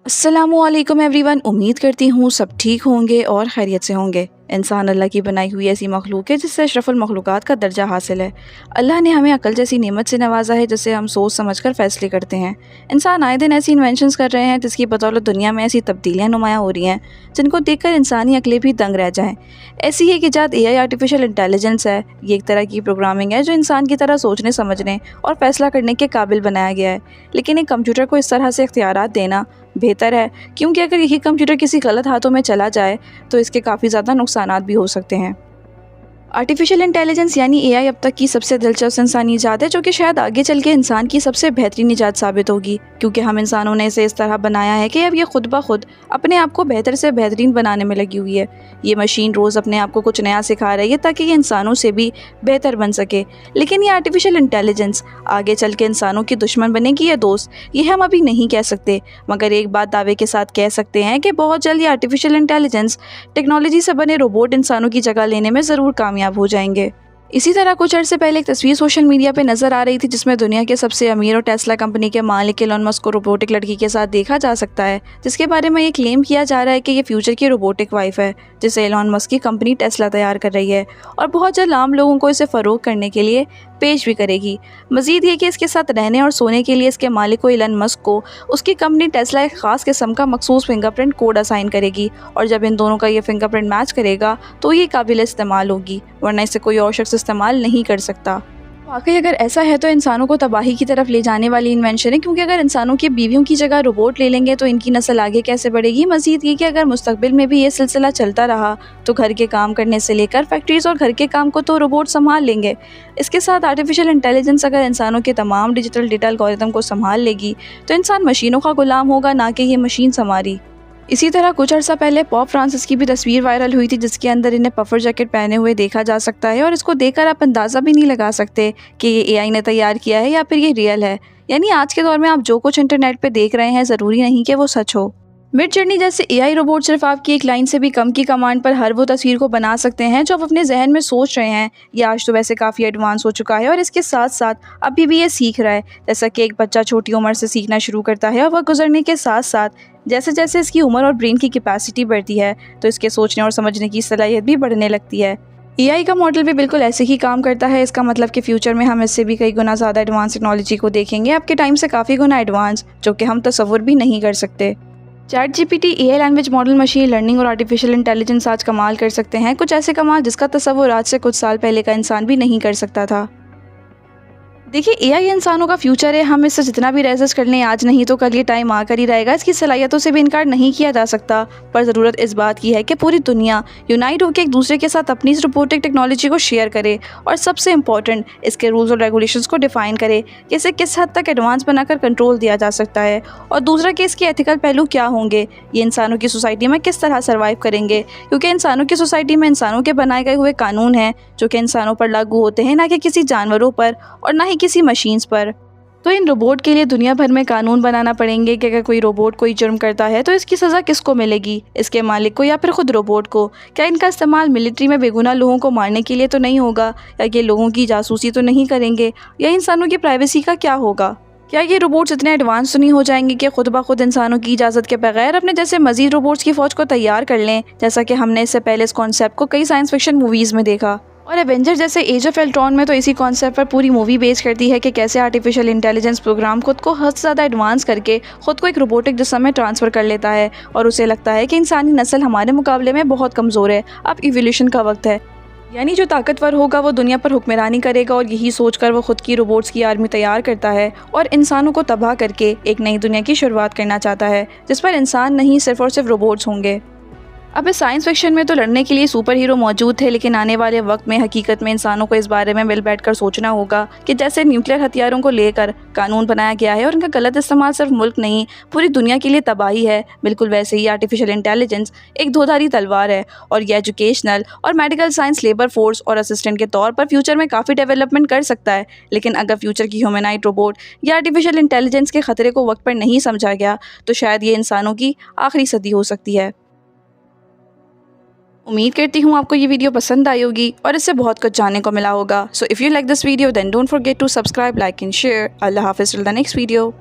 अस्सलामुअलैकुम एवरीवन। उम्मीद करती हूँ सब ठीक होंगे और खैरियत से होंगे। इंसान अल्लाह की बनाई हुई ऐसी मखलूक है जिससे अशरफुल मखलूक़ात का दर्जा हासिल है। अल्लाह ने हमें अकल जैसी नेमत से नवाजा है जिससे हम सोच समझ कर फ़ैसले करते हैं। इंसान आए दिन ऐसी इन्वेंशंस कर रहे हैं जिसकी बदौलत दुनिया में ऐसी तब्दीलियाँ नुमायाँ हो रही हैं जिनको देखकर इंसानी अकलें भी दंग रह जाएँ। ऐसी ही एक इजाद AI आर्टिफिशियल इंटेलिजेंस है। ये एक तरह की प्रोग्रामिंग है जो इंसान की तरह सोचने समझने और फ़ैसला करने के काबिल बनाया गया है। लेकिन एक कंप्यूटर को इस तरह से इख्तियारात देना बेहतर है, क्योंकि अगर यही कंप्यूटर किसी गलत हाथों में चला जाए तो इसके काफ़ी ज़्यादा नुकसानात भी हो सकते हैं। आर्टिफिशियल इंटेलिजेंस यानी AI अब तक की सबसे दिलचस्प इंसानी इजाद है जो कि शायद आगे चल के इंसान की सबसे बेहतरीन इजाद साबित होगी, क्योंकि हम इंसानों ने इसे इस तरह बनाया है कि अब ये खुद ब खुद अपने आप को बेहतर से बेहतरीन बनाने में लगी हुई है। ये मशीन रोज़ अपने आप को कुछ नया सिखा रही है ताकि ये इंसानों से भी बेहतर बन सके। लेकिन ये आर्टिफिशियल इंटेलिजेंस आगे चल के इंसानों की दुश्मन बनेगी या दोस्त, ये हम अभी नहीं कह सकते। मगर एक बात दावे के साथ कह सकते हैं कि बहुत जल्द ये आर्टिफिशियल इंटेलिजेंस टेक्नोलॉजी से बने रोबोट इंसानों की जगह लेने में ज़रूर कामयाब हो जाएंगे। इसी तरह कुछ अर्से पहले एक तस्वीर सोशल मीडिया पे नज़र आ रही थी जिसमें दुनिया के सबसे अमीर और टेस्ला कंपनी के मालिक एलन मस्क को रोबोटिक लड़की के साथ देखा जा सकता है, जिसके बारे में ये क्लेम किया जा रहा है कि ये फ्यूचर की रोबोटिक वाइफ है जिसे एलन मस्क की कंपनी टेस्ला तैयार कर रही है और बहुत जल्द आम लोगों को इसे फ़रोग करने के लिए पेश भी करेगी। मज़ीद ये कि इसके साथ रहने और सोने के लिए इसके मालिक को एलन मस्क को उसकी कंपनी टेस्ला एक ख़ास किस्म का मखसूस फिंगरप्रिंट कोड असाइन करेगी और जब इन दोनों का ये फिंगरप्रिंट मैच करेगा तो ये काबिल इस्तेमाल होगी, वरना इसे कोई और शख्स इस्तेमाल नहीं कर सकता। वाकई अगर ऐसा है तो इंसानों को तबाही की तरफ ले जाने वाली इन्वेंशन है, क्योंकि अगर इंसानों की बीवियों की जगह रोबोट ले लेंगे तो इनकी नस्ल आगे कैसे बढ़ेगी। मज़ीद ये कि अगर मुस्तकबिल में भी ये सिलसिला चलता रहा तो घर के काम करने से लेकर फैक्ट्रीज़ और घर के काम को तो रोबोट संभाल लेंगे। इसके साथ आर्टिफिशियल इंटेलिजेंस अगर इंसानों के तमाम डिजिटल डेटा एल्गोरिथम को संभाल लेगी तो इंसान मशीनों का गुलाम होगा, ना कि ये मशीन हमारी। इसी तरह कुछ अर्सा पहले पॉप फ्रांसिस की भी तस्वीर वायरल हुई थी जिसके अंदर इन्हें पफर जैकेट पहने हुए देखा जा सकता है और इसको देखकर आप अंदाज़ा भी नहीं लगा सकते कि ये AI ने तैयार किया है या फिर ये रियल है। यानी आज के दौर में आप जो कुछ इंटरनेट पे देख रहे हैं ज़रूरी नहीं कि वो सच हो। मिड जर्नी जैसे AI रोबोट सिर्फ आपकी एक लाइन से भी कम की कमांड पर हर वो तस्वीर को बना सकते हैं जो आप अपने जहन में सोच रहे हैं। ये आज तो वैसे काफ़ी एडवांस हो चुका है और इसके साथ साथ अभी भी ये सीख रहा है। जैसा कि एक बच्चा छोटी उम्र से सीखना शुरू करता है और वह गुजरने के साथ साथ जैसे जैसे इसकी उम्र और ब्रेन की कैपेसिटी बढ़ती है तो इसके सोचने और समझने की सलाहियत भी बढ़ने लगती है। AI का मॉडल भी बिल्कुल ऐसे ही काम करता है। इसका मतलब कि फ्यूचर में हम इससे भी कई गुना ज़्यादा एडवांस टेक्नोलॉजी को देखेंगे, आपके टाइम से काफ़ी गुना एडवांस, जो कि हम तसव्वुर भी नहीं कर सकते। ChatGPT AI language model, machine learning और आर्टिफिशियल इंटेलिजेंस आज कमाल कर सकते हैं, कुछ ऐसे कमाल जिसका तसव्वुर आज से कुछ साल पहले का इंसान भी नहीं कर सकता था। देखिए, AI इंसानों का फ्यूचर है। हम इससे जितना भी रेजिस्ट कर लें आज नहीं तो कल ये टाइम आकर ही रहेगा। इसकी सलाहियतों से भी इनकार नहीं किया जा सकता, पर ज़रूरत इस बात की है कि पूरी दुनिया यूनाइट होकर एक दूसरे के साथ अपनी इस रोबोटिक टेक्नोलॉजी को शेयर करे और सबसे इम्पॉर्टेंट इसके रूल्स और रेगुलेशंस को डिफ़ाइन करे कि इसे किस हद तक एडवांस बनाकर कंट्रोल दिया जा सकता है, और दूसरा कि इसके एथिकल पहलू क्या होंगे, ये इंसानों की सोसाइटी में किस तरह सर्वाइव करेंगे, क्योंकि इंसानों की सोसाइटी में इंसानों के बनाए गए हुए कानून हैं जो कि इंसानों पर लागू होते हैं, ना कि किसी जानवरों पर और ना ही किसी मशीन्स पर। तो इन रोबोट के लिए दुनिया भर में कानून बनाना पड़ेंगे कि अगर कोई रोबोट कोई जुर्म करता है तो इसकी सज़ा किसको मिलेगी, इसके मालिक को या फिर खुद रोबोट को। क्या इनका इस्तेमाल मिलिट्री में बेगुनाह लोगों को मारने के लिए तो नहीं होगा, या ये लोगों की जासूसी तो नहीं करेंगे, या इंसानों की प्राइवेसी का क्या होगा। क्या ये रोबोट्स इतने एडवांस तो नहीं हो जाएंगे कि खुद ब खुद इंसानों की इजाज़त के बगैर अपने जैसे मज़ीद रोबोट्स की फ़ौज को तैयार कर लें, जैसा कि हमने इससे पहले इस कॉन्सेप्ट को कई साइंस फिक्शन मूवीज़ में देखा। और एवेंजर जैसे एज ऑफ एल्ट्रॉन में तो इसी कॉन्सेप्ट पर पूरी मूवी बेस करती है कि कैसे आर्टिफिशियल इंटेलिजेंस प्रोग्राम खुद को हद से ज़्यादा एडवांस करके खुद को एक रोबोटिक जिस्म में ट्रांसफ़र कर लेता है और उसे लगता है कि इंसानी नस्ल हमारे मुकाबले में बहुत कमज़ोर है, अब इवोल्यूशन का वक्त है। यानी जो ताकतवर होगा वो दुनिया पर हुक्मरानी करेगा, और यही सोचकर वो खुद की रोबोट्स की आर्मी तैयार करता है और इंसानों को तबाह करके एक नई दुनिया की शुरुआत करना चाहता है जिस पर इंसान नहीं सिर्फ और सिर्फ रोबोट्स होंगे। अब इस साइंस फिक्शन में तो लड़ने के लिए सुपर हीरो मौजूद थे, लेकिन आने वाले वक्त में हकीकत में इंसानों को इस बारे में मिल बैठ कर सोचना होगा कि जैसे न्यूक्लियर हथियारों को लेकर कानून बनाया गया है और इनका गलत इस्तेमाल सिर्फ मुल्क नहीं पूरी दुनिया के लिए तबाही है, बिल्कुल वैसे ही आर्टिफिशियल इंटेलिजेंस एक धारी तलवार है और यह एजुकेशनल और मेडिकल साइंस, लेबर फोर्स और असिस्टेंट के तौर पर फ्यूचर में काफ़ी डेवलपमेंट कर सकता है। लेकिन अगर फ्यूचर की ह्यूमनाइड रोबोट या आर्टिफिशियल इंटेलिजेंस के खतरे को वक्त पर नहीं समझा गया तो शायद ये इंसानों की आखिरी सदी हो सकती है। उम्मीद करती हूँ आपको ये वीडियो पसंद आई होगी और इससे बहुत कुछ जानने को मिला होगा। So if you like this video then don't forget to subscribe, like and share. Allah हाफिज़ टिल द नेक्स्ट वीडियो।